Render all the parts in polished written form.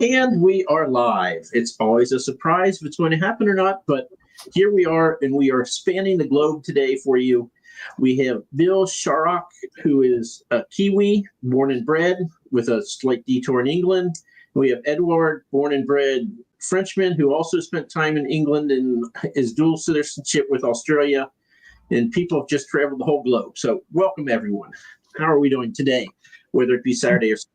And we are live. It's always a surprise if it's going to happen or not, but here we are, and we are spanning the globe today for you. We have Bill Sharrock, who is a Kiwi, born and bred, with a slight detour in England. We have Eduoard, born and bred Frenchman, who also spent time in England and is dual citizenship with Australia. And people have just traveled the whole globe. So welcome, everyone. How are we doing today, whether it be Saturday or Sunday?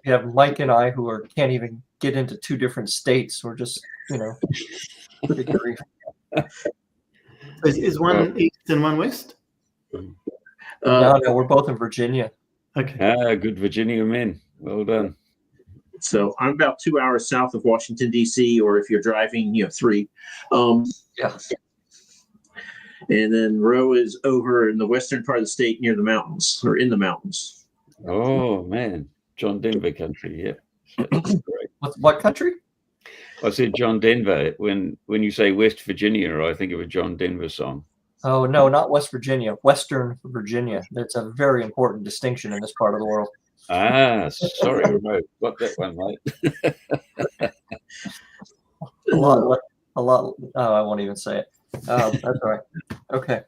You have Mike and I who can't even get into two different states. We're just, good grief. Is one east and one west? No, we're both in Virginia. Okay. Good Virginia men. Well done. So I'm about 2 hours south of Washington, D.C., or if you're driving, 3. Yeah. And then Roe is over in the western part of the state near the mountains, or in the mountains. Oh, man. John Denver country, yeah. That's great. What country? I said John Denver. When you say West Virginia, I think of a John Denver song. Oh, no, not West Virginia. Western Virginia. That's a very important distinction in this part of the world. Sorry, remote. Got that one, mate. A lot. Oh, I won't even say it. That's all right. Okay.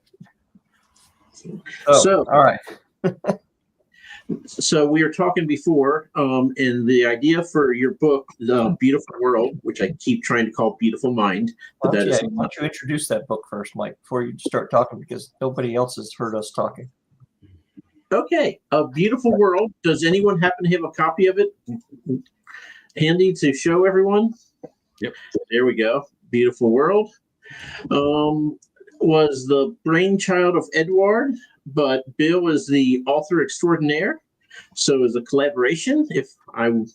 So all right. So we were talking before, and the idea for your book, The Beautiful World, which I keep trying to call Beautiful Mind. But Why don't you introduce that book first, Mike, before you start talking, because nobody else has heard us talking. Okay. A Beautiful World. Does anyone happen to have a copy of it handy to show everyone? Yep. There we go. Beautiful World. Was the brainchild of Eduoard, but Bill is the author extraordinaire. So it's a collaboration, if I'm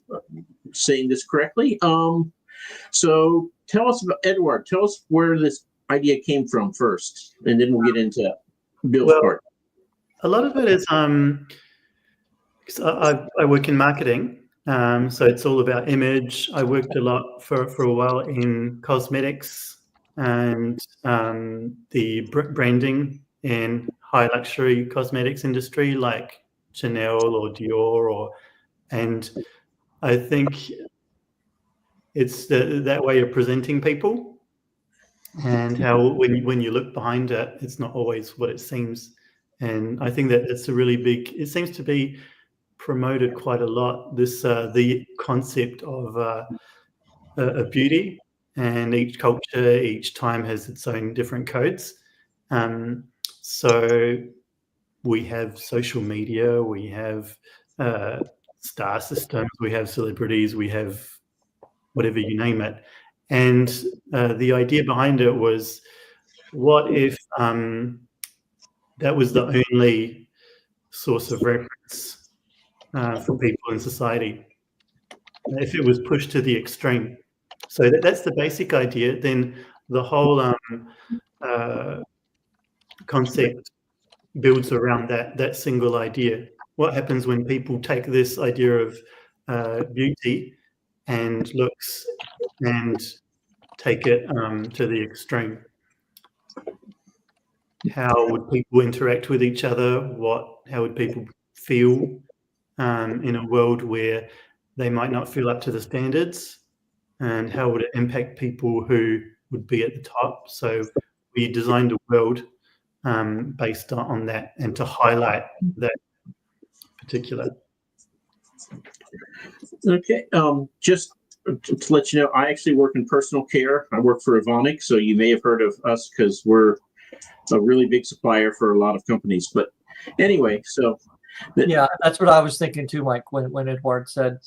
saying this correctly. So tell us about Eduoard. Tell us where this idea came from first, and then we'll get into Bill's part. A lot of it is I work in marketing, so it's all about image. I worked a lot for a while in cosmetics and the branding in high luxury cosmetics industry like Chanel or Dior, and I think it's that way of presenting people, and how when you look behind it, it's not always what it seems. And I think that it's a really big. It seems to be promoted quite a lot. This the concept of a beauty, and each culture, each time has its own different codes. So we have social media, we have star systems, we have celebrities, we have whatever you name it. And the idea behind it was, what if that was the only source of reference for people in society? If it was pushed to the extreme. So that's the basic idea. Then the whole concept builds around that single idea. What happens when people take this idea of beauty and looks and take it to the extreme? How would people interact with each other? How would people feel in a world where they might not feel up to the standards? And how would it impact people who would be at the top? So we designed a world based on that, and to highlight that particular. Okay. Just to let you know, I actually work in personal care. I work for Evonik, so you may have heard of us because we're a really big supplier for a lot of companies. But anyway, so yeah, that's what I was thinking too, Mike, when Eduoard said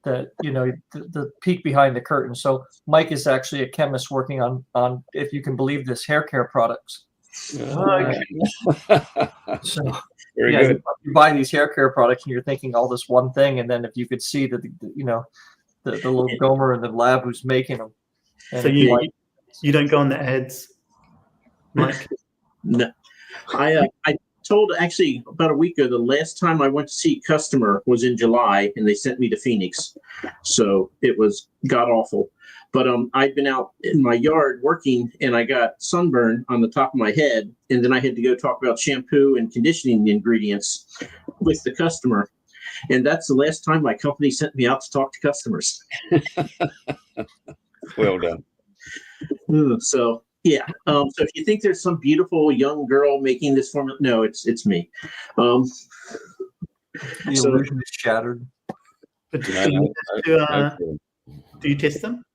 that, the peek behind the curtain. So Mike is actually a chemist working on, if you can believe this, hair care products. Okay. So Very good. You buy these hair care products and you're thinking all this one thing, and then if you could see the little Gomer in the lab who's making them. So you don't go on the ads, Mike? No. I told actually about a week ago, the last time I went to see a customer was in July, and they sent me to Phoenix. So it was god awful. But I'd been out in my yard working, and I got sunburn on the top of my head, and then I had to go talk about shampoo and conditioning ingredients with the customer. And that's the last time my company sent me out to talk to customers. Well done. So yeah. So if you think there's some beautiful young girl making this formula, no, it's me. The So- illusion is shattered. But No, do you test them?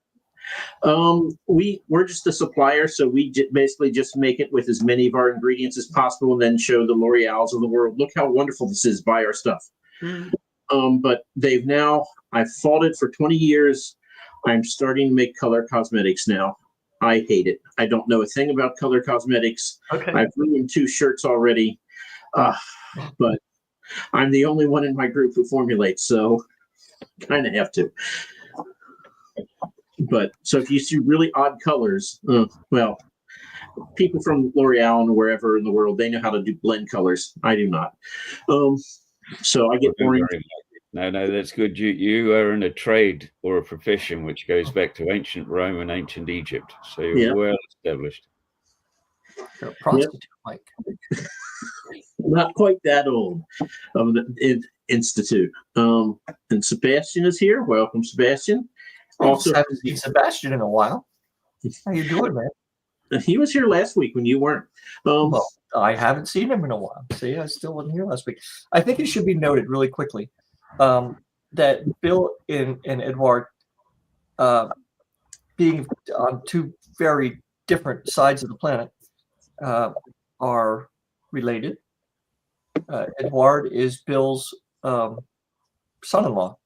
We're just a supplier, so we basically just make it with as many of our ingredients as possible, and then show the L'Oreals of the world, look how wonderful this is. Buy our stuff. But I've fought it for 20 years. I'm starting to make color cosmetics now. I hate it. I don't know a thing about color cosmetics. Okay. I've ruined 2 shirts already, but I'm the only one in my group who formulates, so kind of have to. But so if you see really odd colors, well, people from L'Oreal and wherever in the world, they know how to do blend colors. I do not. So I get orange. No, that's good. You are in a trade or a profession which goes back to ancient Rome and ancient Egypt. So you're well established. You're a prostitute, Mike. Not quite that old. The Institute. And Sebastian is here. Welcome, Sebastian. Also, I haven't seen Sebastian in a while. How you doing, man? he was here last week when you weren't. Well, I haven't seen him in a while. See, I still wasn't here last week. I think it should be noted really quickly that Bill and Eduoard, being on 2 very different sides of the planet, are related. Eduoard is Bill's son-in-law.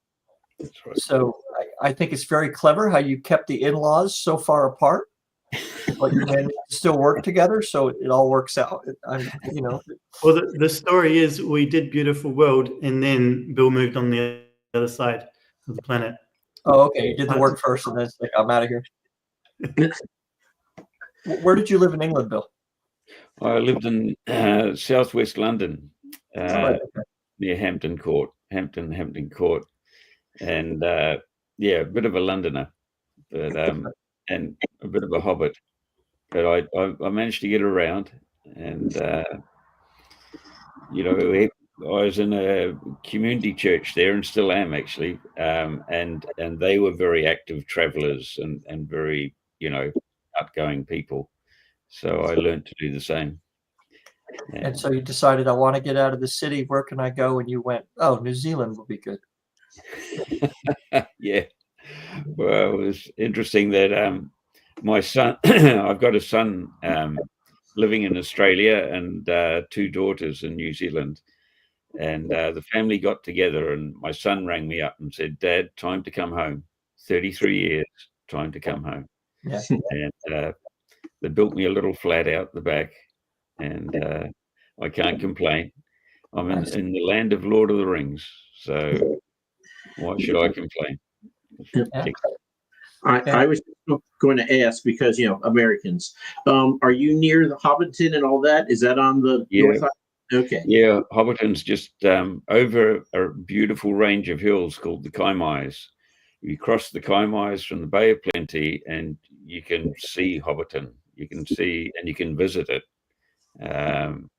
That's right. So I think it's very clever how you kept the in-laws so far apart, but you managed to still work together, so it all works out. Well, the story is we did Beautiful World, and then Bill moved on the other side of the planet. Oh, okay. You did the work first, and then it's like, I'm out of here. Where did you live in England, Bill? I lived in southwest London, Okay. near Hampton Court, and a bit of a Londoner, but and a bit of a hobbit. But I managed to get around, and I was in a community church there, and still am actually, and they were very active travellers and very outgoing people. So I learned to do the same. And so you decided, I want to get out of the city. Where can I go? And you went, oh, New Zealand would be good. Yeah. Well, it was interesting that my son, I've got a son living in Australia and 2 daughters in New Zealand. And the family got together, and my son rang me up and said, Dad, time to come home. 33 years, time to come home. Yeah. And they built me a little flat out the back, and I can't complain. I'm in the land of Lord of the Rings, so why should I complain? Yeah. I was going to ask because, Americans, are you near the Hobbiton and all that? Is that on the north side? Okay. Yeah, Hobbiton's just over a beautiful range of hills called the Kaimais. You cross the Kaimais from the Bay of Plenty, and you can see Hobbiton. You can see and you can visit it. And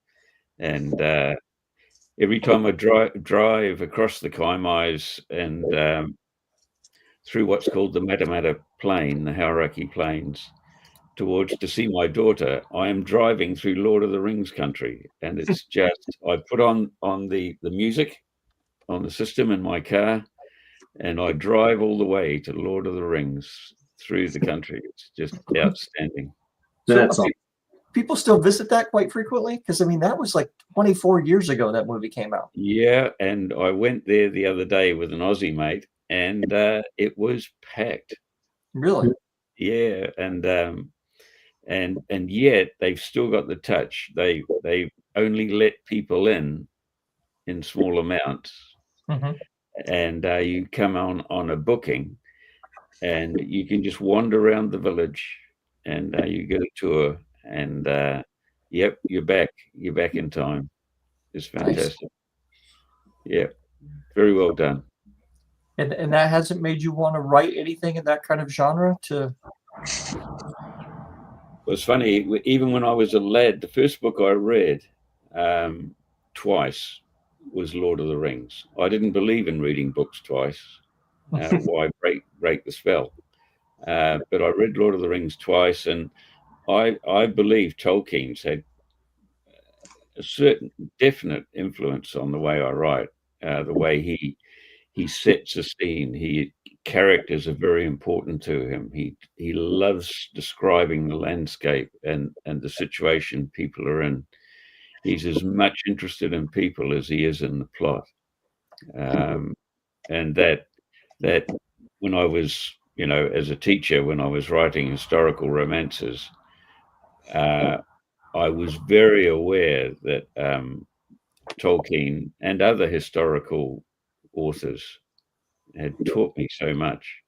every time I drive across the Kaimais and through what's called the Matamata Plain, the Hauraki Plains, to see my daughter, I am driving through Lord of the Rings country, and it's just I put on the music on the system in my car, and I drive all the way to Lord of the Rings through the country. It's just outstanding. So people still visit that quite frequently? Because, I mean, that was like 24 years ago that movie came out. Yeah, and I went there the other day with an Aussie mate, and it was packed. Really? Yeah, and yet they've still got the touch. They only let people in small amounts, and you come on a booking, and you can just wander around the village, and you get a tour, and yep, you're back in time. It's fantastic. Nice. Yeah, very well done. And that hasn't made you want to write anything in that kind of genre? It was funny, even when I was a lad, the first book I read twice was Lord of the Rings. I didn't believe in reading books twice. Why break the spell? But I read Lord of the Rings twice, and I believe Tolkien's had a certain definite influence on the way I write, the way he sets a scene. Characters are very important to him. He loves describing the landscape and the situation people are in. He's as much interested in people as he is in the plot. And that when I was, as a teacher, when I was writing historical romances, I was very aware that Tolkien and other historical authors had taught me so much.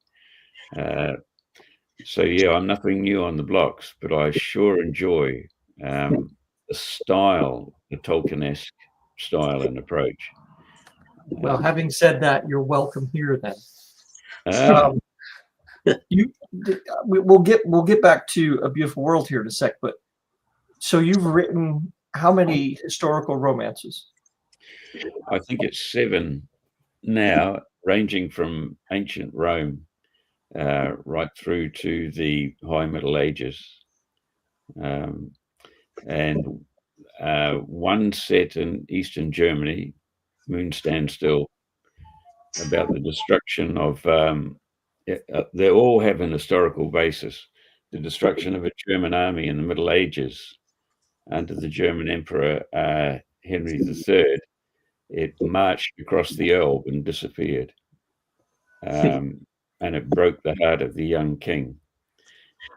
So yeah, I'm nothing new on the blocks, but I sure enjoy the style, the Tolkien-esque style and approach. Well, having said that, you're welcome here then. We'll get back to A Beautiful World here in a sec, but so you've written how many historical romances? I think it's 7 now, ranging from ancient Rome right through to the High Middle Ages, and one set in Eastern Germany, Moon Standstill, about the destruction of they all have an historical basis. The destruction of a German army in the Middle Ages under the German Emperor Henry III. It marched across the Elbe and disappeared. And it broke the heart of the young king.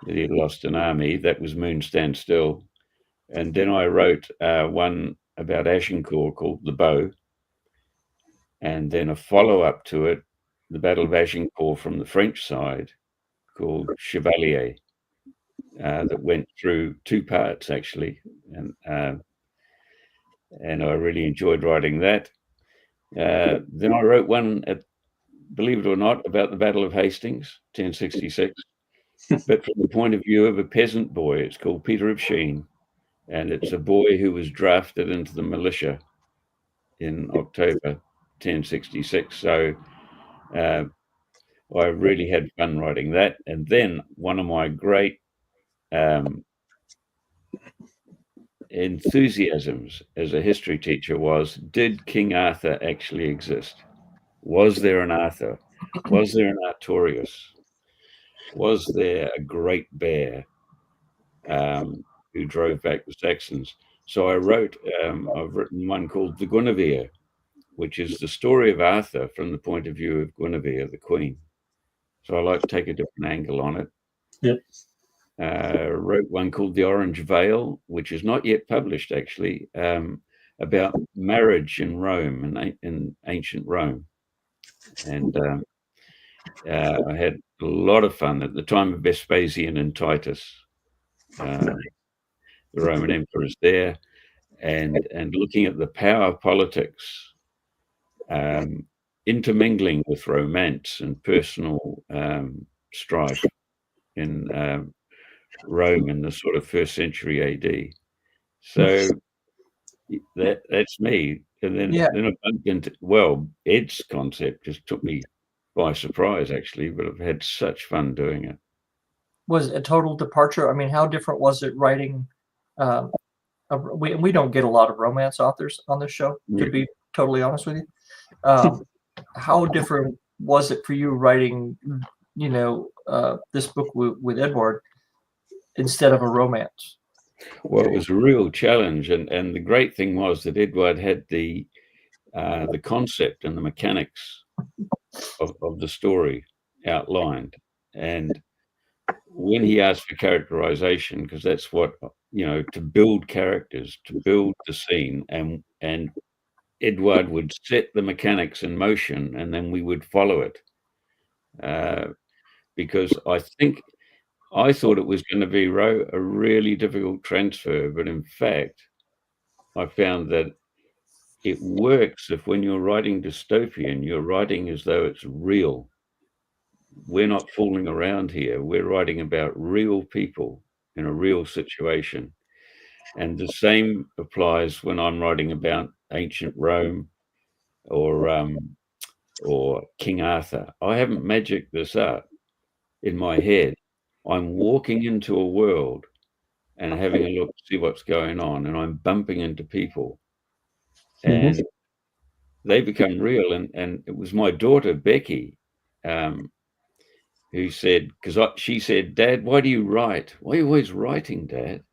He had lost an army. That was Moon Standstill. And then I wrote one about Agincourt called The Bow. And then a follow-up to it, the Battle of Agincourt from the French side, called Chevalier, that went through 2 parts, actually. And I really enjoyed writing that. Then I wrote one, believe it or not, about the Battle of Hastings, 1066. But from the point of view of a peasant boy. It's called Peter of Sheen. And it's a boy who was drafted into the militia in October 1066. So I really had fun writing that. And then one of my great enthusiasms as a history teacher was, did King Arthur actually exist? Was there an Arthur? Was there an Artorius? Was there a great bear who drove back the Saxons? So I wrote, I've written one called The Guinevere, which is the story of Arthur from the point of view of Guinevere, the queen. So I like to take a different angle on it. Yep. Wrote one called The Orange Veil, which is not yet published, actually, about marriage in Rome, in ancient Rome. And I had a lot of fun at the time of Vespasian and Titus, the Roman emperors there, and looking at the power politics, intermingling with romance and personal strife in Rome in the sort of 1st century AD. So that's me. And then I bumped into, Ed's concept just took me by surprise, actually, but I've had such fun doing it. Was it a total departure? I mean, how different was it writing? We don't get a lot of romance authors on this show, to be totally honest with you. How different was it for you writing, this book with Eduoard instead of a romance? Well, it was a real challenge, and the great thing was that Eduoard had the concept and the mechanics of the story outlined, and when he asked for characterization, because that's what, to build characters, to build the scene, and Eduoard would set the mechanics in motion, and then we would follow it, because I thought it was going to be a really difficult transfer, but in fact, I found that it works if, when you're writing dystopian, you're writing as though it's real. We're not fooling around here. We're writing about real people in a real situation. And the same applies when I'm writing about ancient Rome or King Arthur. I haven't magicked this up in my head. I'm walking into a world and having a look to see what's going on, and I'm bumping into people, and they become real. And it was my daughter Becky who said, she said, "Dad, why do you write? Why are you always writing, Dad?"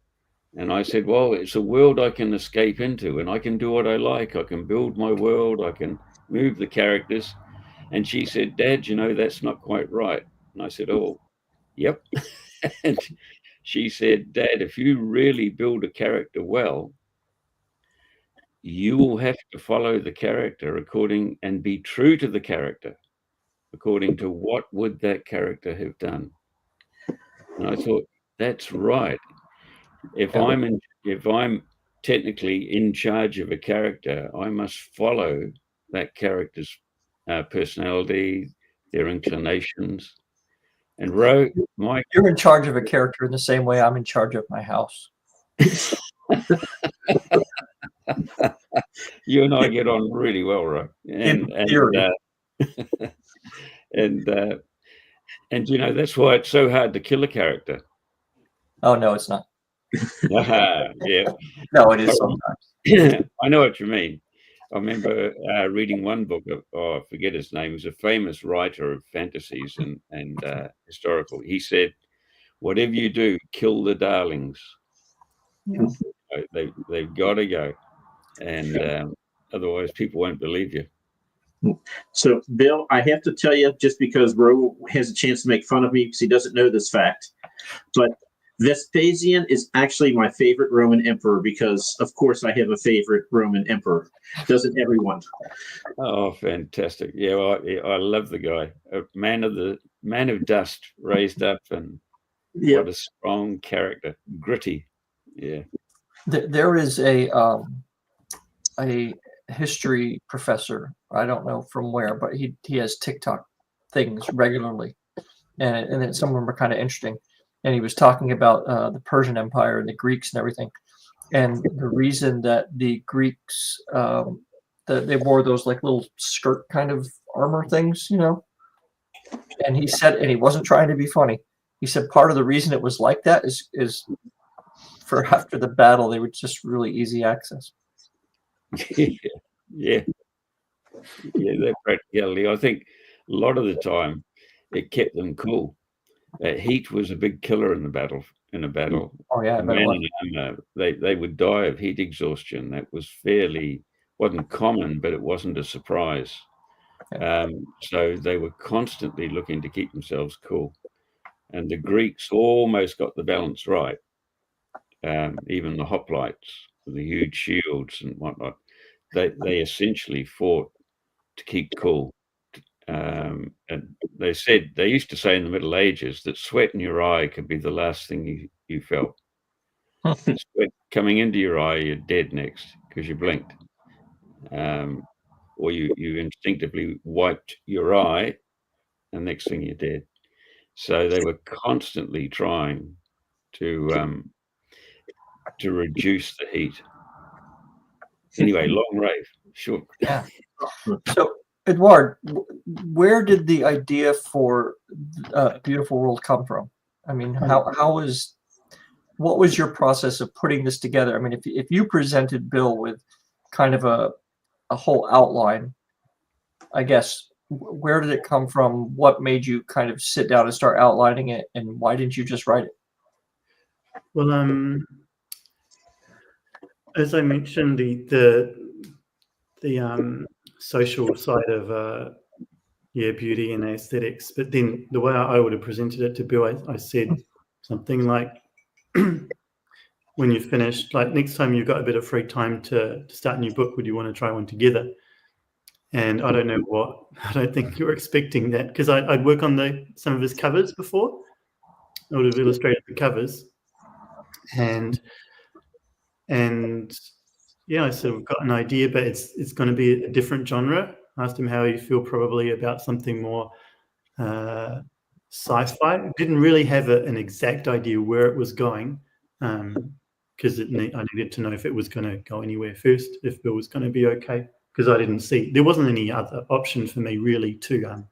And I said, "Well, it's a world I can escape into, and I can do what I like. I can build my world. I can move the characters." And she said, "Dad, you know, that's not quite right." And I said, "Oh, yep." And she said, "Dad, if you really build a character well, you will have to follow the character according and be true to the character according to what would that character have done." And I thought, that's right. If I'm technically in charge of a character, I must follow that character's personality, their inclinations. And Mike, You're in charge of a character in the same way I'm in charge of my house. you and I get on really well, right? And you know, that's why it's so hard to kill a character. Oh no, it's not. Yeah. No, it is sometimes. I know what you mean. I remember reading one book of, I forget his name. He was a famous writer of fantasies and historical. He said, "Whatever you do, kill the darlings." Yeah. They've got to go, and otherwise people won't believe you. So, Bill, I have to tell you, just because Ro has a chance to make fun of me because he doesn't know this fact, but Vespasian is actually my favorite Roman emperor because, of course, I have a favorite Roman emperor. Doesn't everyone? Oh, fantastic! Yeah, well, I love the guy. A man of dust, raised up, and what a strong character, gritty. Yeah. There is a history professor. I don't know from where, but he has TikTok things regularly, and some of them are kind of interesting. And he was talking about the Persian Empire and the Greeks and everything, and the reason that the Greeks that they wore those like little skirt kind of armor things, you know. And he said, and he wasn't trying to be funny. He said part of the reason it was like that is for after the battle they were just really easy access. Yeah, that practicality. I think a lot of the time it kept them cool. Heat was a big killer in a battle. Oh yeah, they would die of heat exhaustion. That was wasn't common, but it wasn't a surprise. So they were constantly looking to keep themselves cool. And the Greeks almost got the balance right. Even the hoplites with the huge shields and whatnot, they essentially fought to keep cool. And they used to say in the Middle Ages that sweat in your eye could be the last thing you felt. Sweat coming into your eye, you're dead next because you blinked. Or you instinctively wiped your eye, and next thing you're dead. So they were constantly trying to reduce the heat. Anyway, long rave, sure. Yeah. So, Eduoard, where did the idea for Beautiful World come from? I mean, what was your process of putting this together? I mean, if you presented Bill with kind of a whole outline, I guess, where did it come from? What made you kind of sit down and start outlining it, and why didn't you just write it? Well, as I mentioned, the social side of beauty and aesthetics, but then the way I would have presented it to Bill, I said something like, when you've finished, like next time you've got a bit of free time to start a new book, would you want to try one together? And I don't think you were expecting that, because I'd work on some of his covers before. I would have illustrated the covers, and yeah, I sort of got an idea, but it's going to be a different genre. I asked him how he feel probably about something more sci-fi. Didn't really have an exact idea where it was going, because I needed to know if it was going to go anywhere first, if Bill was going to be okay because I didn't see, there wasn't any other option for me really to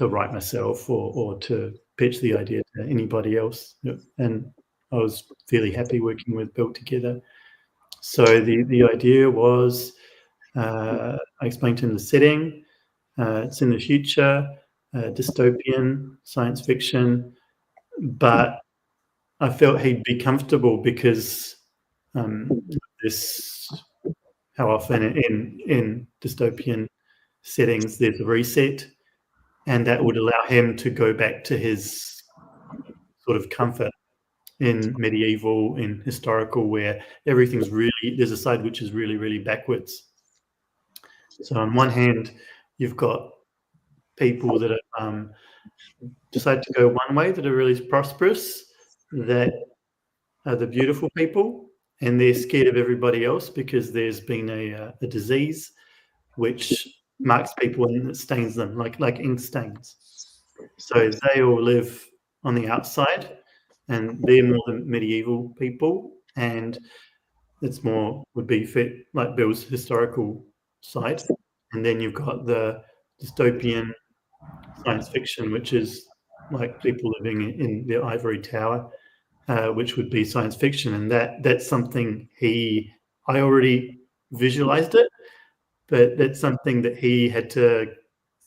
write myself or to pitch the idea to anybody else. And I was fairly happy working with Bill together. So the idea was, I explained to him the setting. It's in the future, dystopian, science fiction, but I felt he'd be comfortable because this, how often in dystopian settings there's a reset, and that would allow him to go back to his sort of comfort in medieval, in historical, where everything's really, there's a side which is really, really backwards. So on one hand, you've got people that are, decide to go one way, that are really prosperous, that are the beautiful people, and they're scared of everybody else because there's been a disease which marks people and it stains them like ink stains. So they all live on the outside, and they're more the medieval people, and it's more would be fit like Bill's historical side. And then you've got the dystopian science fiction, which is like people living in the ivory tower, which would be science fiction. And that's something I already visualized it, but that's something that he had to,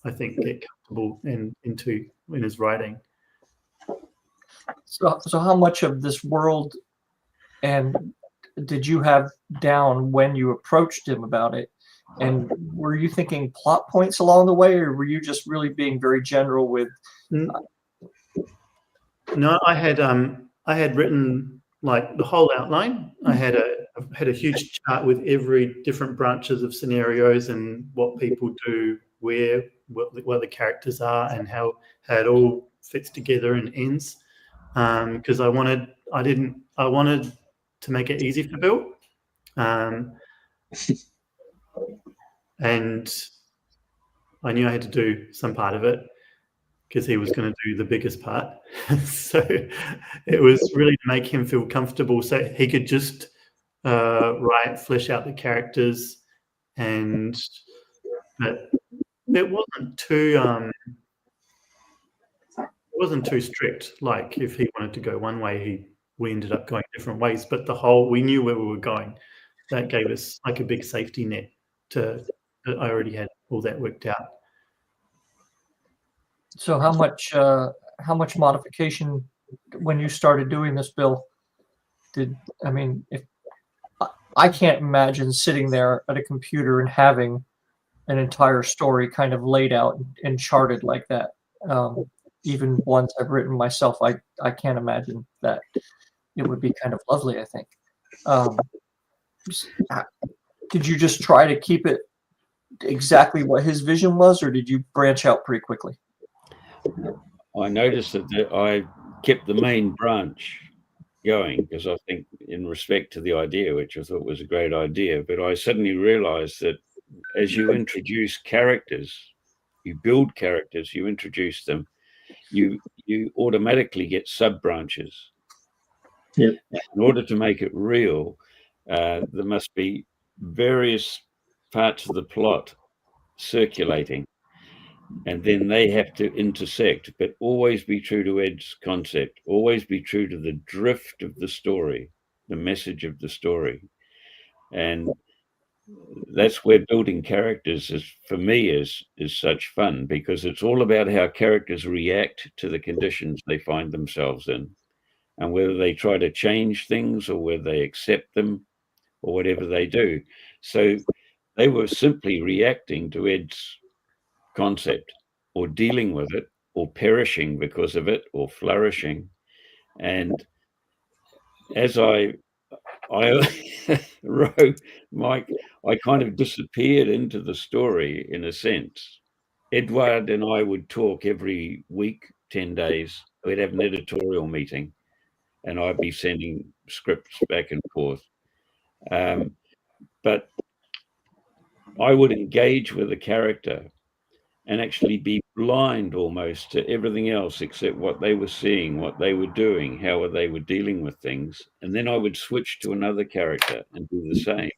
I think, get comfortable into in his writing. So how much of this world and did you have down when you approached him about it? And were you thinking plot points along the way, or were you just really being very general with? No, I had written like the whole outline. I had a huge chart with every different branches of scenarios and what people do, where, what the characters are, and how it all fits together and ends. Because I wanted to make it easy for Bill, and I knew I had to do some part of it because he was going to do the biggest part. So it was really to make him feel comfortable, so he could just flesh out the characters, and but it wasn't too strict. Like if he wanted to go one way, we ended up going different ways. But we knew where we were going. That gave us like a big safety net. I already had all that worked out. So how much modification when you started doing this, Bill? If I can't imagine sitting there at a computer and having an entire story kind of laid out and charted like that. Even ones I've written myself, I can't imagine that. It would be kind of lovely, I think. Did you just try to keep it exactly what his vision was, or did you branch out pretty quickly? I noticed that I kept the main branch going because I think in respect to the idea, which I thought was a great idea, but I suddenly realized that as you introduce characters, you build characters, you introduce them, you automatically get sub branches. Yep. In order to make it real, there must be various parts of the plot circulating, and then they have to intersect, but always be true to Ed's concept, always be true to the drift of the story, the message of the story. And that's where building characters for me is such fun, because it's all about how characters react to the conditions they find themselves in, and whether they try to change things or whether they accept them or whatever they do. So they were simply reacting to Ed's concept, or dealing with it, or perishing because of it, or flourishing. And as I wrote, Mike, I kind of disappeared into the story in a sense. Eduoard and I would talk every week, 10 days. We'd have an editorial meeting, and I'd be sending scripts back and forth. But I would engage with the character and actually be blind almost to everything else except what they were seeing, what they were doing, how they were dealing with things. And then I would switch to another character and do the same.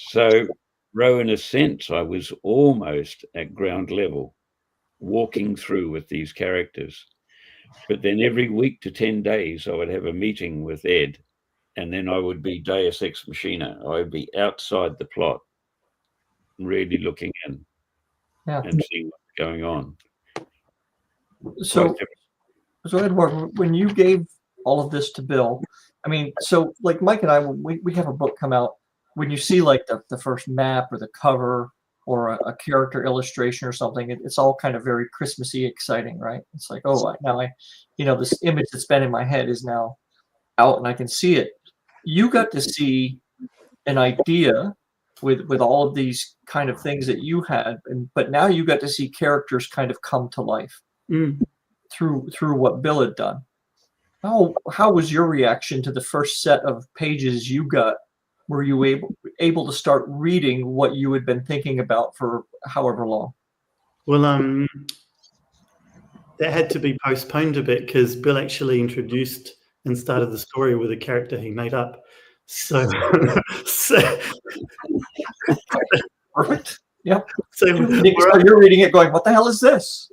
So, Row, in a sense, I was almost at ground level, walking through with these characters. But then every week to 10 days, I would have a meeting with Ed, and then I would be Deus Ex Machina. I would be outside the plot, really looking in and seeing what's going on. So Eduoard, when you gave all of this to Bill, I mean, so like Mike and I, when we have a book come out, when you see like the first map or the cover or a character illustration or something, it's all kind of very Christmassy, exciting, right? It's like, oh, now this image that's been in my head is now out and I can see it. You got to see an idea with all of these kind of things that you had, but now you got to see characters kind of come to life through what Bill had done. How was your reaction to the first set of pages you got? Were you able to start reading what you had been thinking about for however long? Well, that had to be postponed a bit because Bill actually introduced and started the story with a character he made up. So Perfect. Yeah. So you're reading it going, what the hell is this?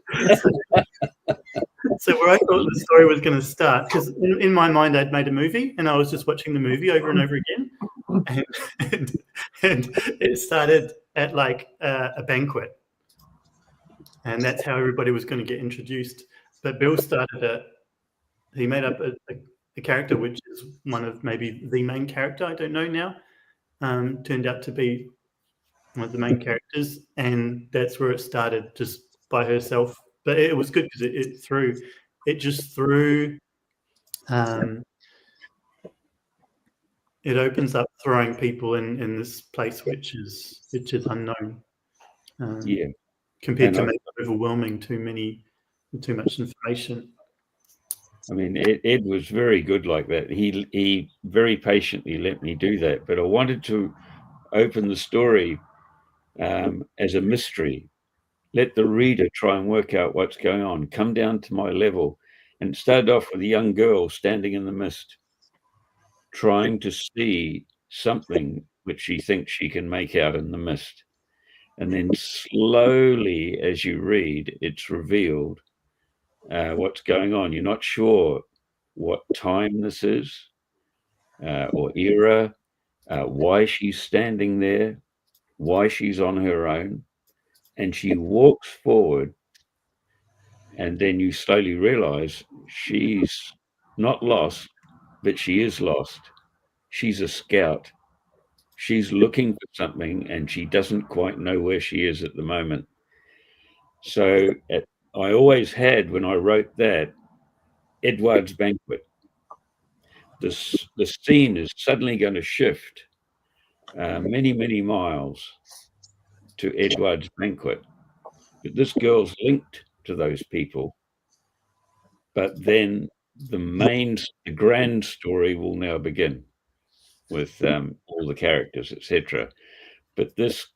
So where I thought the story was going to start, because in my mind I'd made a movie and I was just watching the movie over and over again. And it started at like a banquet. And that's how everybody was going to get introduced. But Bill he made up a character which is one of maybe the main character, I don't know now, turned out to be one of the main characters. And that's where it started, just by herself. But it was good because it just threw it opens up throwing people in this place which is unknown. Compared to maybe overwhelming too much information. I mean, Ed was very good like that. He very patiently let me do that, but I wanted to open the story as a mystery. Let the reader try and work out what's going on. Come down to my level. And it started off with a young girl standing in the mist, trying to see something which she thinks she can make out in the mist. And then slowly, as you read, it's revealed what's going on. You're not sure what time this is or era, why she's standing there, why she's on her own. And she walks forward, and then you slowly realize she's not lost, but she is lost. She's a scout. She's looking for something, and she doesn't quite know where she is at the moment. So I always had, when I wrote that, Eduoard's banquet. The scene is suddenly going to shift many, many miles to Eduoard's banquet. But this girl's linked to those people. But then the grand story will now begin with all the characters, etc. But this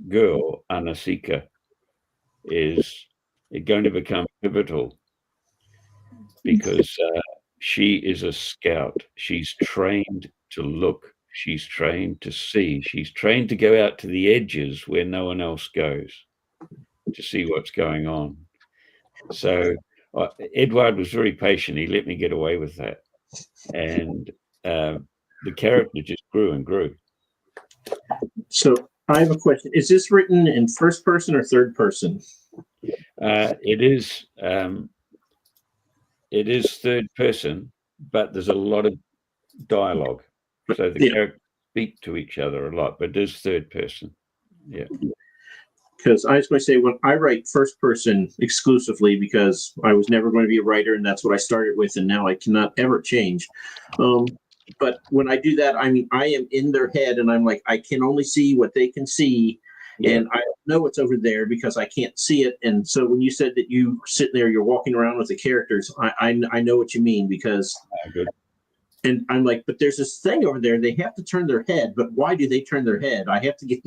girl, Anasika, is going to become pivotal because she is a scout. She's trained to look. She's trained to see. She's trained to go out to the edges where no one else goes to see what's going on. So Eduoard was very patient. He let me get away with that. And the character just grew and grew. So I have a question. Is this written in first person or third person? It is third person, but there's a lot of dialogue. So the characters speak to each other a lot, but it is third person. Yeah. Because I was going to say, when I write first person exclusively, because I was never going to be a writer, and that's what I started with, and now I cannot ever change. But when I do that, I mean, I am in their head, and I'm like, I can only see what they can see, and I don't know what's over there because I can't see it. And so when you said that you sit there, you're walking around with the characters, I know what you mean, because and I'm like, but there's this thing over there. They have to turn their head, but why do they turn their head? I have to get,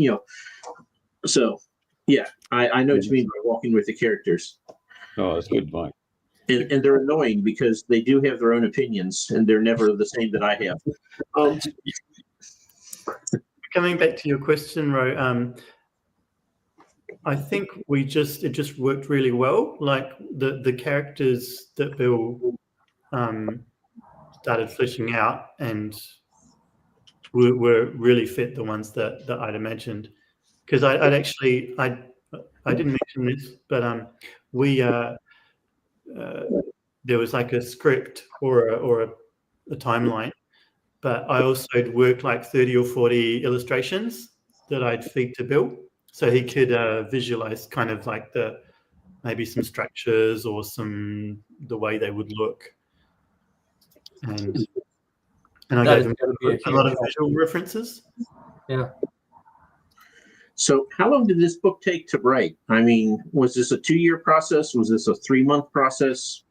so. Yeah, I know what you mean by walking with the characters. Oh, that's good, Mike. And they're annoying because they do have their own opinions, and they're never the same that I have. coming back to your question, Ro, I think it just worked really well. Like the characters that Bill started fleshing out and were really fit, the ones that I'd imagined. Because I didn't mention this, but we there was like a script or a timeline, but I also had worked like 30 or 40 illustrations that I'd feed to Bill, so he could visualize kind of like maybe some structures or the way they would look, and I That gave is him gonna be a a lot huge of help. visual references. Yeah. So how long did this book take to write? I mean, was this a 2-year process? Was this a 3-month process?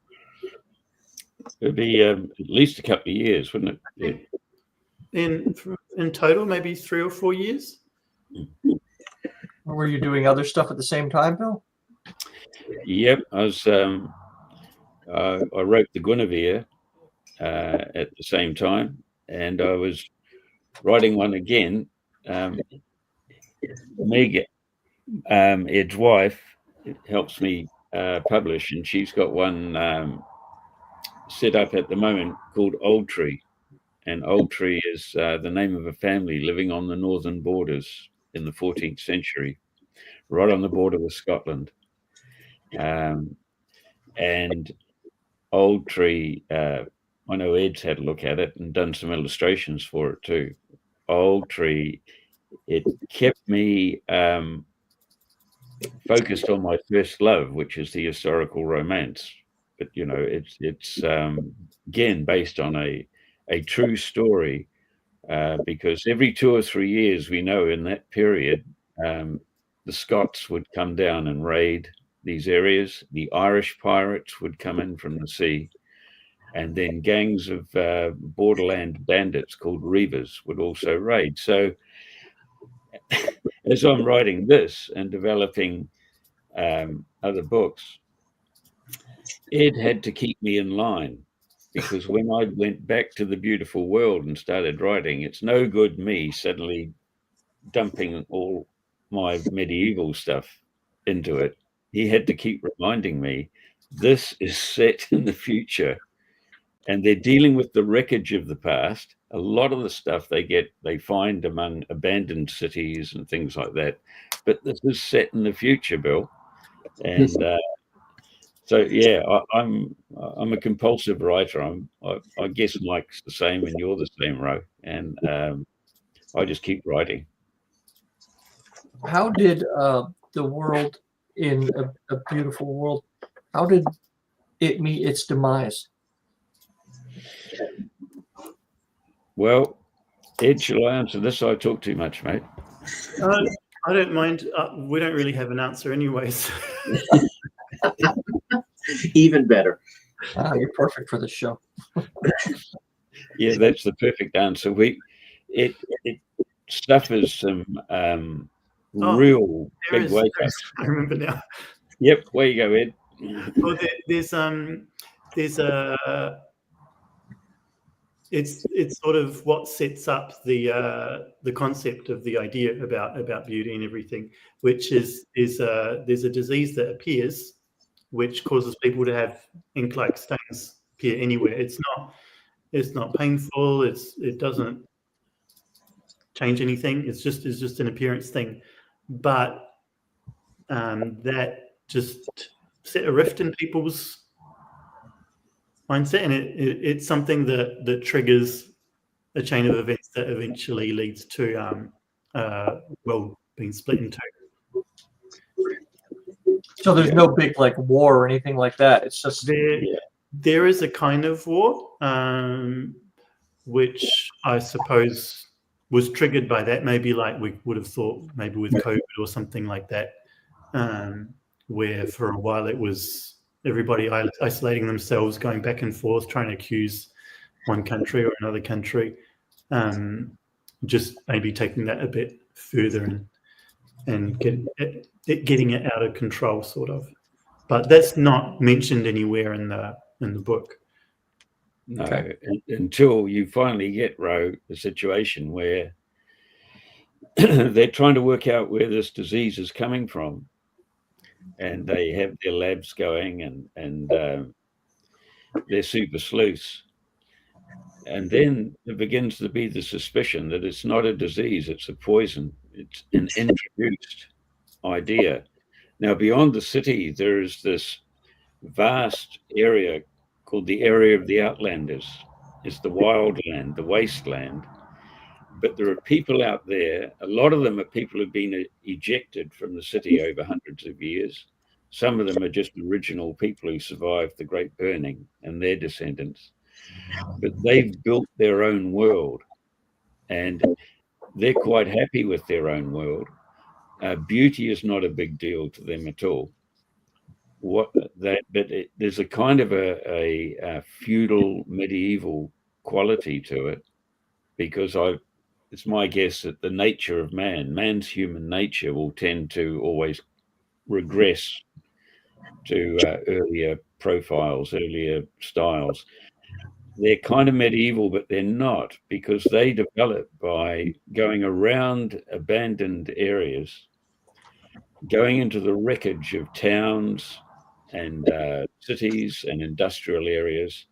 It'd be at least a couple of years, wouldn't it? Yeah. In total, maybe 3 or 4 years. Were you doing other stuff at the same time, Bill? Yep, I was. I wrote the Guinevere at the same time, and I was writing one again. Meg, Ed's wife, helps me publish, and she's got one set up at the moment called Old Tree, and Old Tree is the name of a family living on the northern borders in the 14th century, right on the border with Scotland. And Old Tree, I know Ed's had a look at it and done some illustrations for it too. Old Tree, it kept me focused on my first love, which is the historical romance. But you know, it's again based on a true story, because every 2 or 3 years, we know in that period, the Scots would come down and raid these areas. The Irish pirates would come in from the sea, and then gangs of borderland bandits called reivers would also raid. So as I'm writing this and developing other books, Ed had to keep me in line, because when I went back to the beautiful world and started writing, it's no good me suddenly dumping all my medieval stuff into it. He had to keep reminding me, this is set in the future, and they're dealing with the wreckage of the past. A lot of the stuff they find among abandoned cities and things like that, but this is set in the future, Bill. And so yeah, I'm a compulsive writer. I guess Mike's the same, and you're the same, Ro. And I just keep writing. How did the world in a beautiful world, how did it meet its demise? Well, Ed, shall I answer this? I talk too much, mate. I don't mind. We don't really have an answer anyways. Even better. You're perfect for this show. Yeah, that's the perfect answer. It suffers some real big wake ups. I remember now. Yep, where you go, Ed. Well, there's it's sort of what sets up the concept of the idea about beauty and everything, which is there's a disease that appears, which causes people to have ink-like stains appear anywhere. It's not painful. It doesn't change anything. It's just an appearance thing, but that just set a rift in people's mindset, and it's something that triggers a chain of events that eventually leads to world being split in two. So there's no big like war or anything like that. It's just there is a kind of war, which I suppose was triggered by that. Maybe like we would have thought, maybe with COVID or something like that, where for a while it was everybody isolating themselves, going back and forth, trying to accuse one country or another country, just maybe taking that a bit further and getting it out of control, sort of. But that's not mentioned anywhere in the book. No, until you finally get, Ro, a situation where they're trying to work out where this disease is coming from, and they have their labs going, and they're super sleuths. And then there begins to be the suspicion that it's not a disease, it's a poison. It's an introduced idea. Now, beyond the city, there is this vast area called the area of the Outlanders. It's the wild land, the wasteland. But there are people out there. A lot of them are people who've been ejected from the city over hundreds of years. Some of them are just original people who survived the Great Burning and their descendants. But they've built their own world, and they're quite happy with their own world. Beauty is not a big deal to them at all. There's a kind of a feudal medieval quality to it, because it's my guess that the nature of man's human nature will tend to always regress to earlier profiles, earlier styles. They're kind of medieval, but they're not, because they develop by going around abandoned areas, going into the wreckage of towns and cities and industrial areas,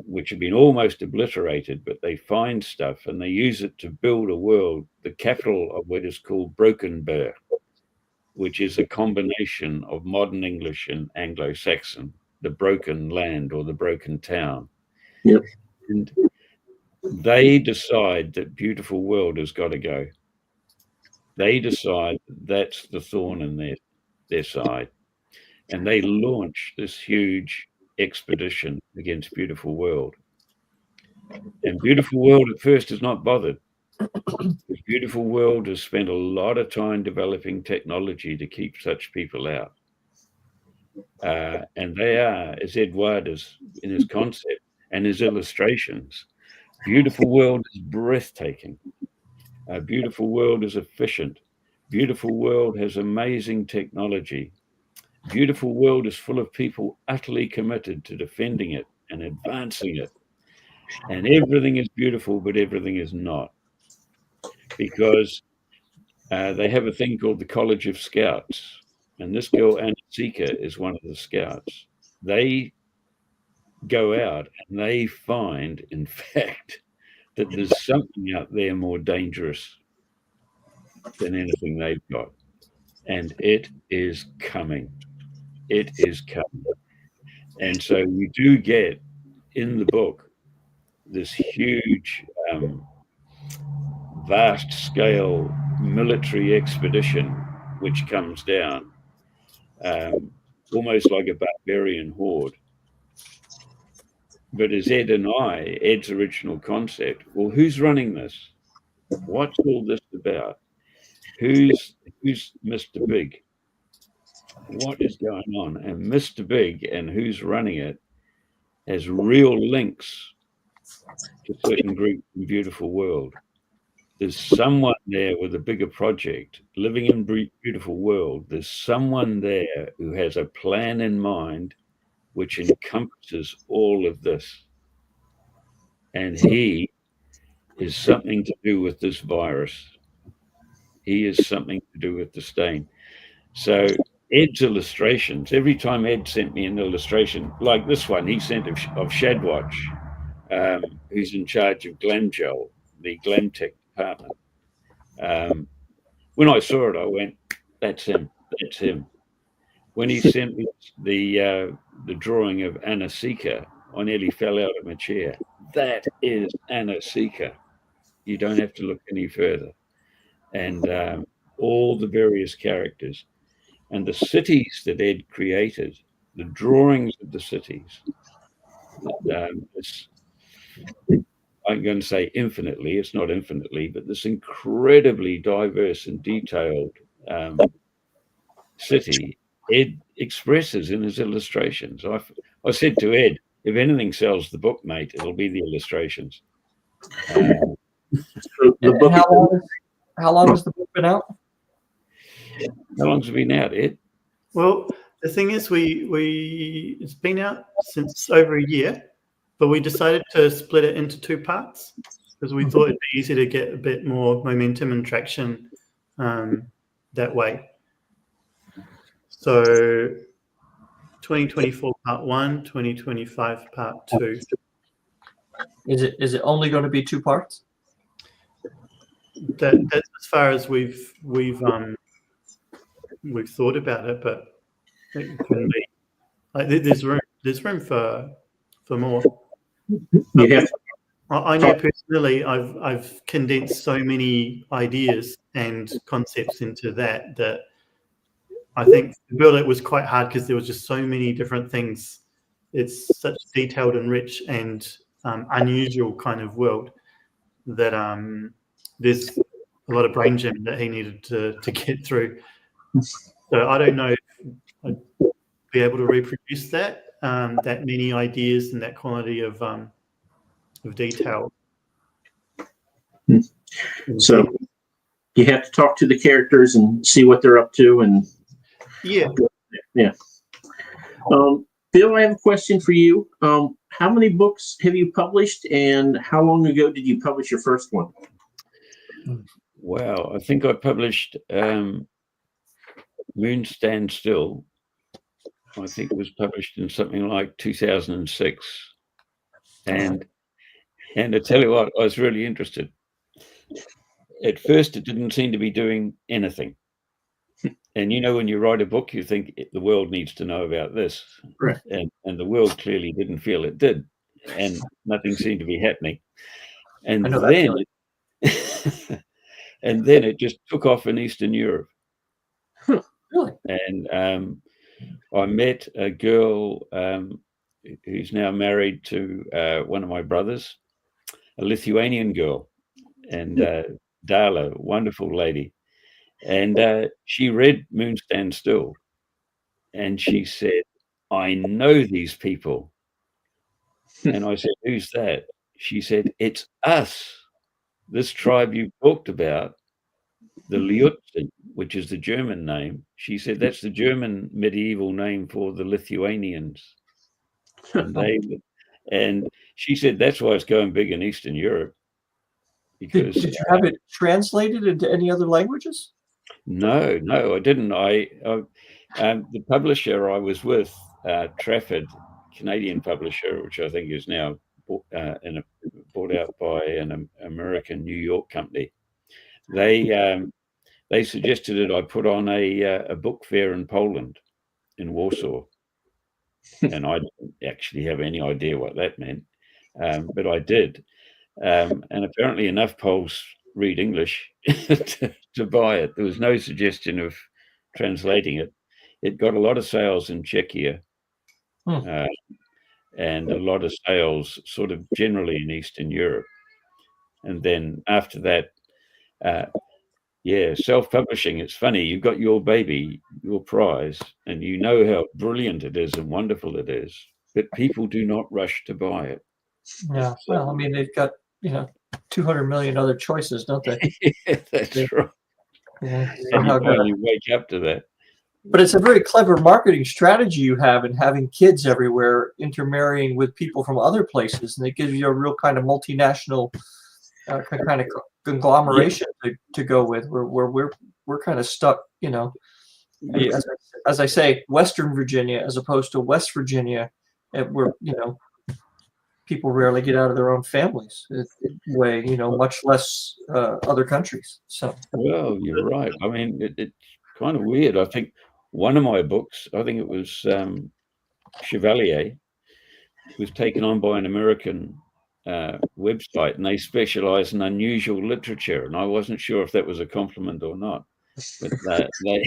which have been almost obliterated, but they find stuff and they use it to build a world, the capital of what is called Brokenburg, which is a combination of modern English and Anglo-Saxon, the broken land or the broken town. Yep. And they decide that beautiful world has got to go. They decide that's the thorn in their side. And they launch this huge expedition against beautiful world. And beautiful world at first is not bothered. Beautiful world has spent a lot of time developing technology to keep such people out. And they are, as Eduoard is in his concept and his illustrations, beautiful world is breathtaking. Beautiful world is efficient. Beautiful world has amazing technology. Beautiful world is full of people utterly committed to defending it and advancing it. And everything is beautiful, but everything is not. Because they have a thing called the College of Scouts. And this girl, Anasika, is one of the scouts. They go out and they find, in fact, that there's something out there more dangerous than anything they've got. And it is coming. It is coming. And so we do get in the book this huge, vast scale military expedition which comes down, almost like a barbarian horde. But as Ed's original concept, well, who's running this? What's all this about? Who's Mr. Big? What is going on? And Mr. Big and who's running it has real links to certain groups in beautiful world. There's someone there with a bigger project living in beautiful world. There's someone there who has a plan in mind which encompasses all of this. And he is something to do with this virus. He is something to do with the stain. So Ed's illustrations, every time Ed sent me an illustration, like this one, he sent of Shadwatch, who's in charge of Glamgel, the Glamtech department. When I saw it, I went, that's him, that's him. When he sent me the drawing of Anasika, I nearly fell out of my chair. That is Anasika. You don't have to look any further. And all the various characters and the cities that Ed created, the drawings of the cities. I'm going to say infinitely, it's not infinitely, but this incredibly diverse and detailed city Ed expresses in his illustrations. I said to Ed, if anything sells the book, mate, it'll be the illustrations. And how long has the book been out? How long's it been out, Ed? Well, the thing is, it's been out since over a year, but we decided to split it into two parts. because we thought it'd be easy to get a bit more momentum and traction that way. So 2024 part 1, 2025 part 2. Is it only going to be 2 parts? That's as far as we've thought about it, but it can be. Like, there's room for more. You have I know personally, I've condensed so many ideas and concepts into that I think to build it was quite hard because there was just so many different things. It's such detailed and rich and unusual kind of world that there's a lot of brain gym that he needed to get through. So I don't know if I'd be able to reproduce that many ideas and that quality of detail. So you have to talk to the characters and see what they're up to, and yeah. Bill, I have a question for you. How many books have you published, and how long ago did you publish your first one? Wow, I think I published Moon Stand Still. I think it was published in something like 2006. And I tell you what, I was really interested. At first, it didn't seem to be doing anything. And you know, when you write a book, you think the world needs to know about this. Right. And the world clearly didn't feel it did. And nothing seemed to be happening. And then and then it just took off in Eastern Europe. Really? And I met a girl who's now married to one of my brothers, a Lithuanian girl, and Darla, wonderful lady. And she read Moon Stand Still, and she said, "I know these people." And I said, "Who's that?" She said, "It's us, this tribe you talked about, the Liutzen, which is the German name." She said, "That's the German medieval name for the Lithuanians." And she said, "That's why it's going big in Eastern Europe." Because did you have it translated into any other languages? No, I didn't. The publisher I was with, Trafford, Canadian publisher, which I think is now bought out by an American New York company. They suggested that I put on a book fair in Poland, in Warsaw, and I didn't actually have any idea what that meant, but I did, and apparently enough Poles read English to buy it. There was no suggestion of translating it. It got a lot of sales in Czechia, and a lot of sales sort of generally in Eastern Europe. And then after that, self-publishing, it's funny, you've got your baby, your prize, and you know how brilliant it is and wonderful it is, but people do not rush to buy it. Yeah, well, I mean, they've got, 200 million other choices, don't they? Yeah, that's right. Yeah. And you finally wake up to that. But it's a very clever marketing strategy you have in having kids everywhere intermarrying with people from other places, and it gives you a real kind of multinational kind of conglomeration to go with. Where we're kind of stuck, as I say, Western Virginia as opposed to West Virginia, where people rarely get out of their own families way, much less other countries. So, well, you're right. I mean, it's kind of weird. I think one of my books, I think it was Chevalier, was taken on by an American website, and they specialize in unusual literature. And I wasn't sure if that was a compliment or not. But they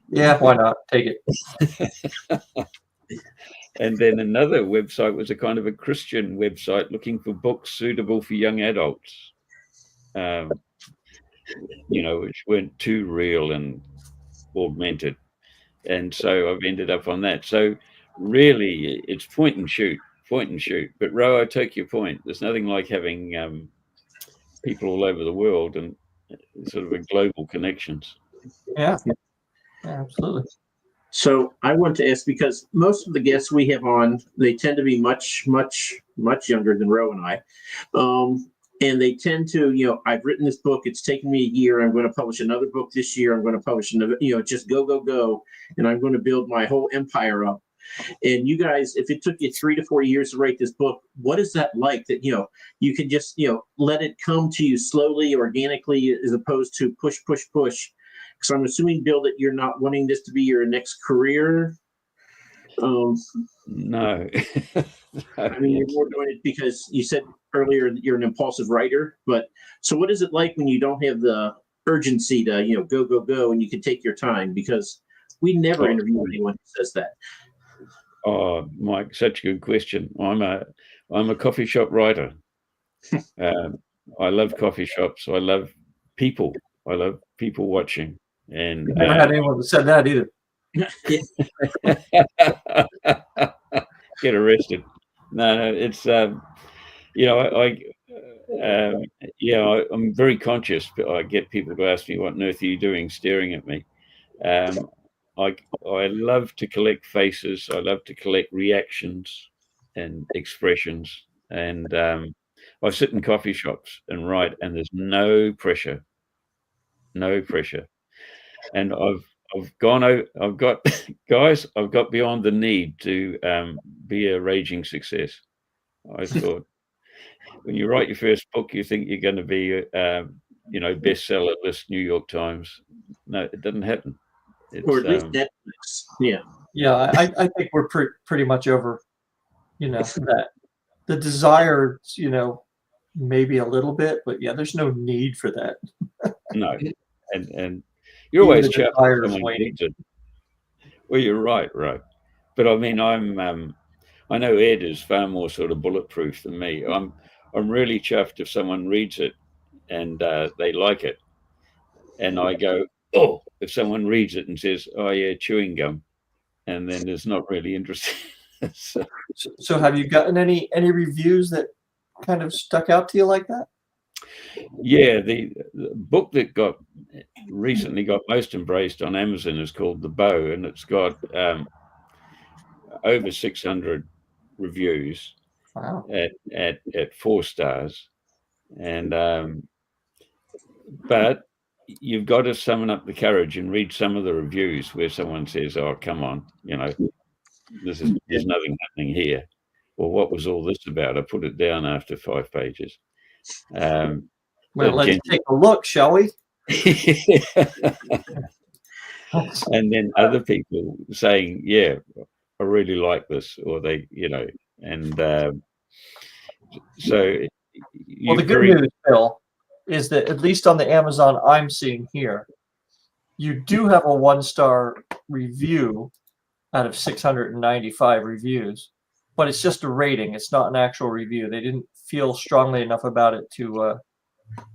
yeah, why not? Take it. And then another website was a kind of a Christian website looking for books suitable for young adults, which weren't too real and augmented. And so I've ended up on that. So really, it's point and shoot. But Ro, I take your point. There's nothing like having people all over the world and sort of a global connections. Yeah, absolutely. So I want to ask, because most of the guests we have on, they tend to be much, much much younger than Roe and I. And they tend to, I've written this book. It's taken me a year. I'm going to publish another book this year. I'm going to publish another, just go, go, go. And I'm going to build my whole empire up. And you guys, if it took you 3 to 4 years to write this book, what is that like that, you can just, let it come to you slowly, organically, as opposed to push, push, push? Because I'm assuming, Bill, that you're not wanting this to be your next career. No. I mean, you're more doing it because you said earlier that you're an impulsive writer. But so what is it like when you don't have the urgency to, go, go, go, and you can take your time? Because we never interview anyone who says that. Oh, Mike, such a good question. I'm a coffee shop writer. I love coffee shops. I love people. I love people watching. And never had anyone that said that either. Get arrested. No, it's I'm very conscious, but I get people to ask me, what on earth are you doing staring at me? I love to collect faces. I love to collect reactions and expressions. And I sit in coffee shops and write, and there's no pressure. And I've got beyond the need to be a raging success. I thought, when you write your first book, you think you're going to be, bestseller list, New York Times. No, it doesn't happen. Or at least Netflix. Yeah. Yeah, I think we're pretty much over, that. The desire, maybe a little bit, but yeah, there's no need for that. No, and you're always chuffed when someone reads it. Well, you're right. But I mean, I know Ed is far more sort of bulletproof than me. I'm really chuffed if someone reads it and they like it, and I go, oh, if someone reads it and says, oh yeah, chewing gum, and then it's not really interesting. So have you gotten any reviews that kind of stuck out to you like that? Yeah, the book that recently got most embraced on Amazon is called The Bow, and it's got over 600 reviews. Wow. at 4 stars, and but you've got to summon up the courage and read some of the reviews where someone says, oh, come on, there's nothing happening here, or what was all this about? I put it down after 5 pages. Well, let's take a look, shall we? And then other people saying, yeah, I really like this, or they, and so. Well, the good news, Bill, is that at least on the Amazon I'm seeing here, you do have a 1-star review out of 695 reviews, but it's just a rating. It's not an actual review. They didn't feel strongly enough about it to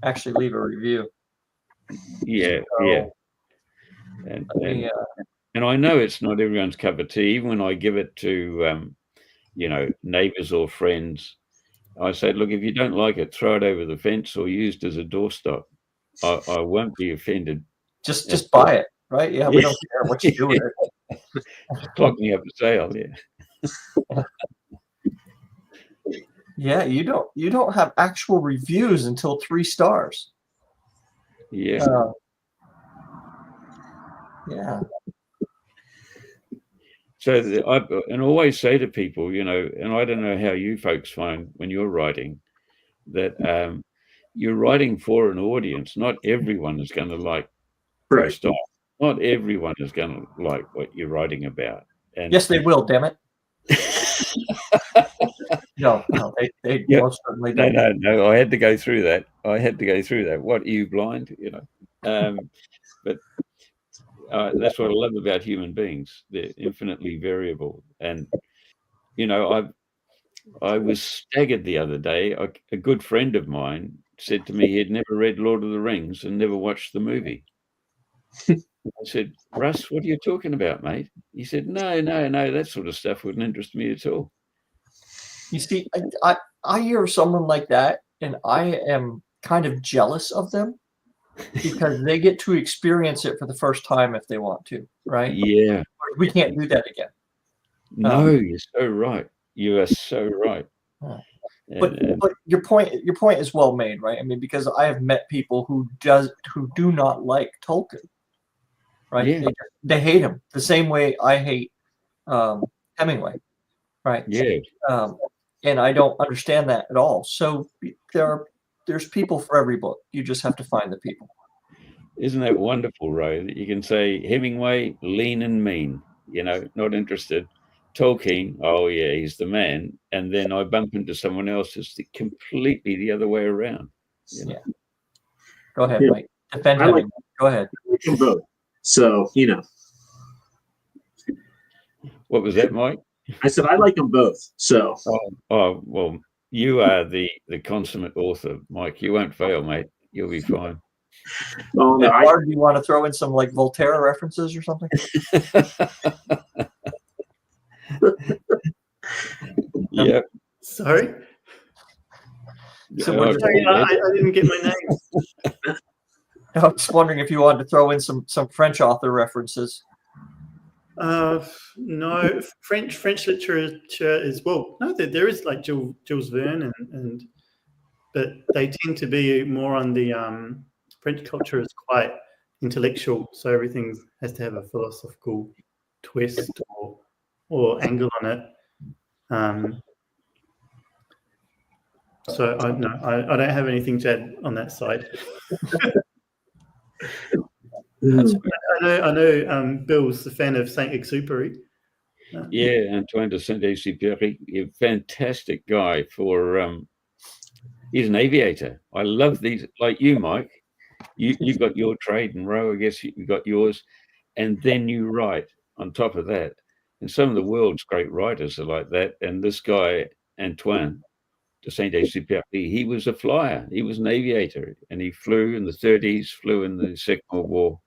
actually leave a review. Yeah. And I know it's not everyone's cup of tea. Even when I give it to, neighbors or friends, I say, look, if you don't like it, throw it over the fence or used as a doorstop. I won't be offended. Just buy it, right? Yeah, we don't care what you do with it. Clock me up a sale, yeah. Yeah, you don't have actual reviews until 3 stars. Yeah. Yeah. So I always say to people, and I don't know how you folks find when you're writing, that you're writing for an audience. Not everyone is going to like your style. Not everyone is going to like what you're writing about. And yes, they will. Damn it. No, they most certainly don't. No. I had to go through that. What, are you blind? But that's what I love about human beings. They're infinitely variable. And, I was staggered the other day. A good friend of mine said to me he had never read Lord of the Rings and never watched the movie. I said, Russ, what are you talking about, mate? He said, no, that sort of stuff wouldn't interest me at all. You see, I hear someone like that, and I am kind of jealous of them because they get to experience it for the first time if they want to, right? Yeah. We can't do that again. No, you're so right. You are so right. But your point is well made, right? I mean, because I have met people who do not like Tolkien, right? Yeah. They hate him the same way I hate Hemingway, right? Yeah. And I don't understand that at all. So there's people for every book. You just have to find the people. Isn't that wonderful, Ray? That you can say Hemingway, lean and mean, not interested. Tolkien, oh yeah, he's the man. And then I bump into someone else who's completely the other way around. Yeah. Go ahead, Mike. Defend Hemingway. Go ahead. Both. So, What was that, Mike? I said I like them both. So. Oh well, you are the consummate author, Mike. You won't fail, mate. You'll be fine. Oh, no, do you want to throw in some like Voltaire references or something? Yeah. Sorry? So I didn't get my name. I was just wondering if you wanted to throw in some French author references. No, French literature is, well, no, there is like Jules Verne but they tend to be more on the French culture is quite intellectual, so everything has to have a philosophical twist or angle on it. So I don't have anything to add on that side. I know Bill's a fan of Saint-Exupéry. Yeah, Antoine de Saint-Exupéry, a fantastic guy he's an aviator. I love these, like you, Mike. You got your trade and row, I guess you got yours, and then you write on top of that. And some of the world's great writers are like that. And this guy, Antoine de Saint-Exupéry, he was a flyer. He was an aviator, and he flew in the 30s, flew in the Second World War,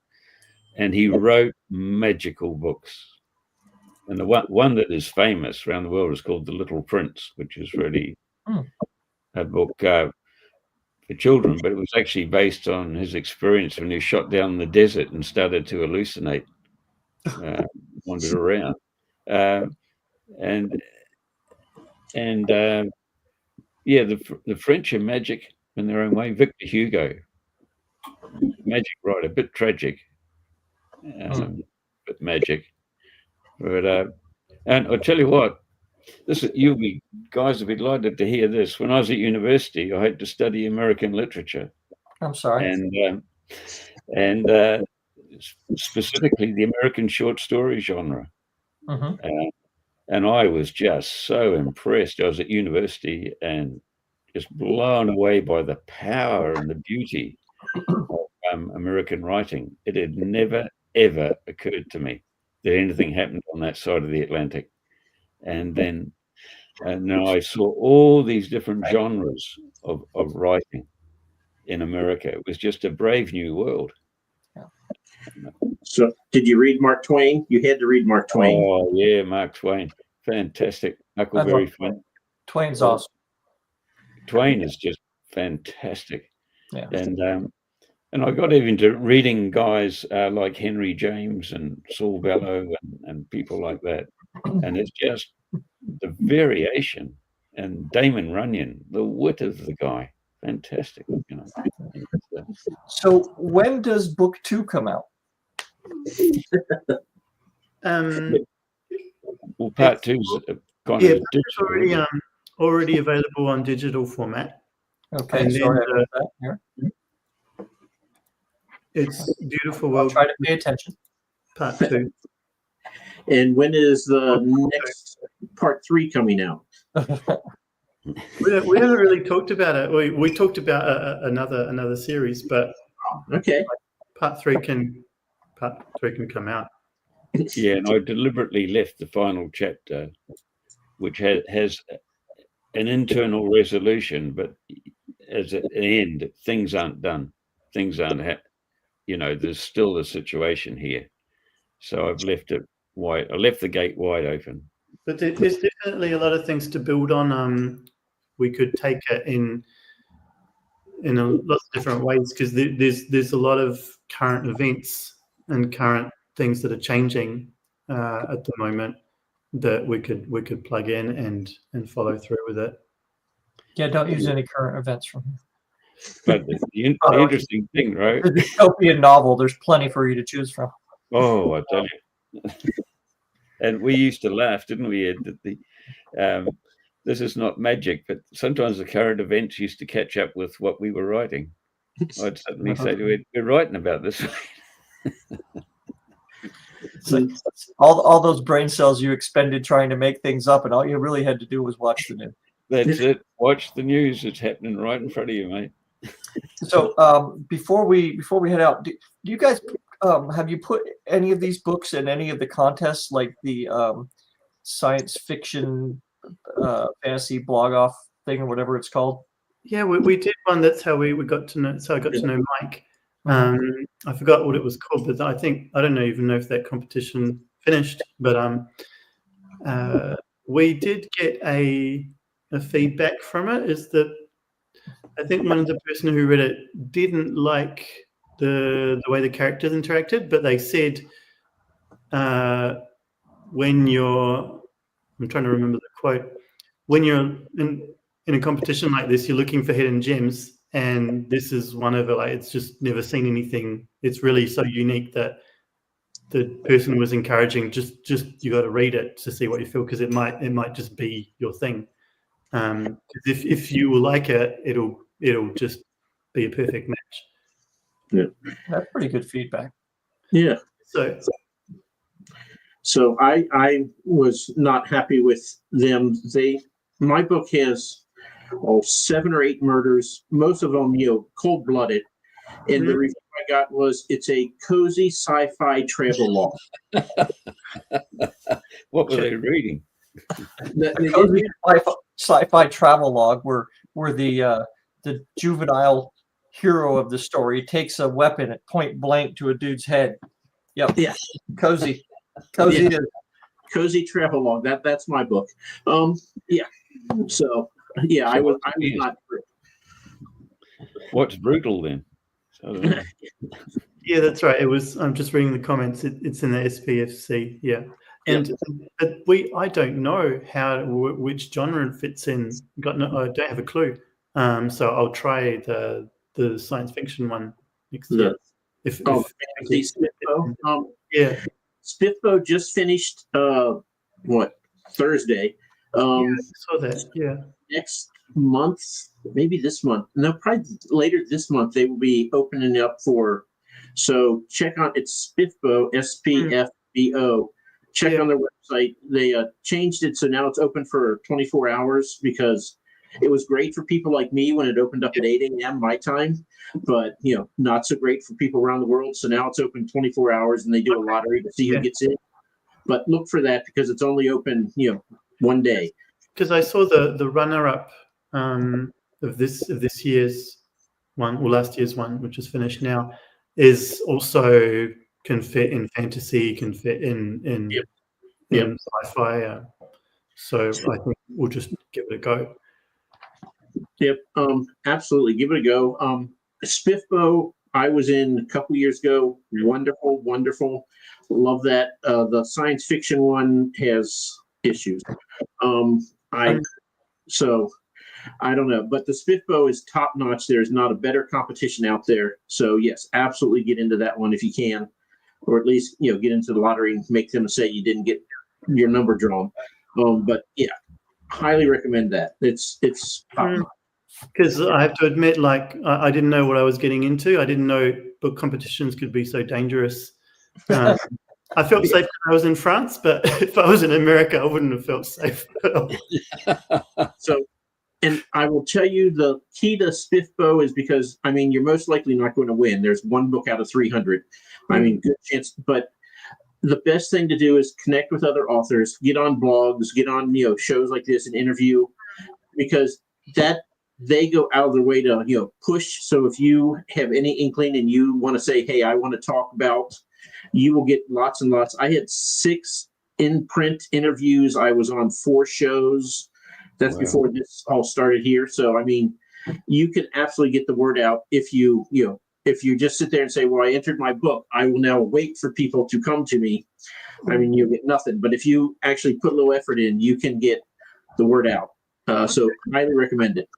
and he wrote magical books. And the one that is famous around the world is called The Little Prince, which is really a book for children, but it was actually based on his experience when he shot down in the desert and started to hallucinate, wandered around. The French are magic in their own way. Victor Hugo, magic writer, a bit tragic, but magic. But and I'll tell you what, you guys will be delighted to hear this. When I was at university, I had to study American literature. I'm sorry. And specifically the American short story genre. And I was just so impressed. I was at university and just blown away by the power and the beauty of American writing. It had never, ever occurred to me that anything happened on that side of the Atlantic. And then now I saw all these different genres of writing in America. It was just a brave new world. So did you read Mark Twain? You had to read Mark Twain. Oh, yeah, Mark Twain. Fantastic. Huckleberry Finn. Twain's awesome. Twain is just fantastic. Yeah. And I got even to reading guys like Henry James and Saul Bellow and people like that. And it's just the variation. And Damon Runyon, the wit of the guy, fantastic. So when does book 2 come out? Well, part 2's kind of digital. Already available on digital format. Okay, and sorry then, about that. Here. It's Beautiful I'll World. try to pay attention. Part 2. And when is the next part 3 coming out? We haven't really talked about it. We talked about another series, but okay, part 3 can come out. Yeah, and I deliberately left the final chapter, which has an internal resolution, but as an end, things aren't done. Things aren't there's still a situation here. So I've left it wide. I left the gate wide open. But there's definitely a lot of things to build on. We could take it in lots of different ways, because there's a lot of current events and current things that are changing at the moment that we could plug in and follow through with it. Yeah, don't use any current events from here. But the interesting thing, right? The dystopian novel, there's plenty for you to choose from. Oh, I tell you. And we used to laugh, didn't we, Ed, that this is not magic, but sometimes the current events used to catch up with what we were writing. I'd suddenly say to Ed, we're writing about this. It's like all those brain cells you expended trying to make things up, and all you really had to do was watch the news. That's it. Watch the news. It's happening right in front of you, mate. So before we head out, do you guys have you put any of these books in any of the contests, like the science fiction fantasy blog off thing or whatever it's called? Yeah, we did one. That's how we got to know. So I got to know Mike. I forgot what it was called, but I don't even know if that competition finished. But we did get a feedback from it. Is that I think one of the person who read it didn't like the way the characters interacted, but they said when you're, I'm trying to remember the quote, when you're in a competition like this, you're looking for hidden gems. And this is one of it. Like, it's just never seen anything. It's really so unique that the person was encouraging. Just you got to read it to see what you feel, because it might just be your thing. Because if you will like it, it'll just be a perfect match. Yeah, That's pretty good feedback. Yeah. So I was not happy with them. My book has 7 or 8 murders, most of them, cold-blooded. And the review I got was, it's a cozy sci-fi travel log. What were they reading? The cozy sci-fi travel log where the juvenile hero of the story takes a weapon at point blank to a dude's head. Yep. Yeah. Cozy. Yeah. Cozy travel log. That's my book. Yeah. So yeah, I was not. What's brutal then? Yeah, that's right. It was. I'm just reading the comments. It's in the SPFC. Yeah, and but I don't know which genre it fits in. I don't have a clue. So I'll try the science fiction one next year. Yeah, Spiffbo just finished. Thursday? I saw that. Yeah. Next month, maybe this month. No, probably later this month. They will be opening up for. So check on it's Spiffbo, SPFBO. Check on their website. They changed it, so now it's open for 24 hours because it was great for people like me when it opened up at 8 a.m. my time, but not so great for people around the world. So now it's open 24 hours, and they do a lottery to see who gets in. But look for that because it's only open, one day. Because I saw the runner-up of this year's one, or last year's one, which is finished now, is also can fit in fantasy, can fit in sci-fi. So I think we'll just give it a go. Yep, absolutely, give it a go. Spiffbo, I was in a couple years ago. Wonderful. Love that. The science fiction one has issues. I don't know, but the Spiffbo is top notch. There's not a better competition out there. So yes, absolutely get into that one if you can, or at least get into the lottery and make them say you didn't get your number drawn. But yeah, highly recommend that. It's top notch. Because I have to admit, I didn't know what I was getting into. I didn't know book competitions could be so dangerous. I felt safe when I was in France, but if I was in America, I wouldn't have felt safe. So, and I will tell you the key to Spiffbo is because, you're most likely not going to win. There's one book out of 300. Good chance. But the best thing to do is connect with other authors, get on blogs, get on, shows like this and interview, because they go out of their way to, push. So if you have any inkling and you want to say, hey, I want to talk about, you will get lots and lots. I had 6 in-print interviews. I was on 4 shows. That's before this all started here. So, you can absolutely get the word out if you just sit there and say, well, I entered my book. I will now wait for people to come to me. You'll get nothing. But if you actually put a little effort in, you can get the word out. So highly recommend it.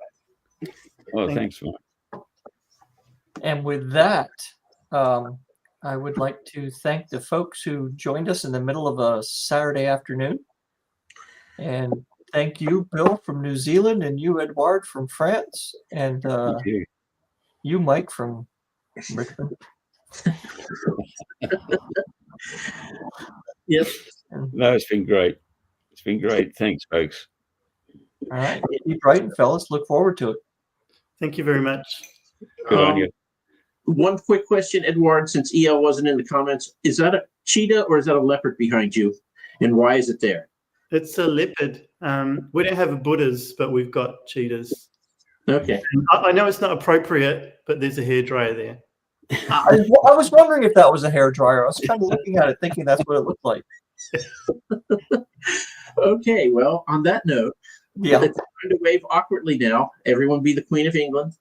Oh, thanks, Mike. And with that, I would like to thank the folks who joined us in the middle of a Saturday afternoon. And thank you, Bill from New Zealand, and you, Eduard, from France, and you, Mike, from Richmond. Yep. No, it's been great. It's been great. Thanks, folks. All right. Keep writing, fellas. Look forward to it. Thank you very much. Good on you. One quick question, Eduard, since EL wasn't in the comments. Is that a cheetah or is that a leopard behind you? And why is it there? It's a leopard. We don't have Buddhas, but we've got cheetahs. Okay. I know it's not appropriate, but there's a hairdryer there. I was wondering if that was a hairdryer. I was kind of looking at it thinking that's what it looked like. Okay, well, on that note, Yeah. it's time to wave awkwardly now. Everyone be the Queen of England.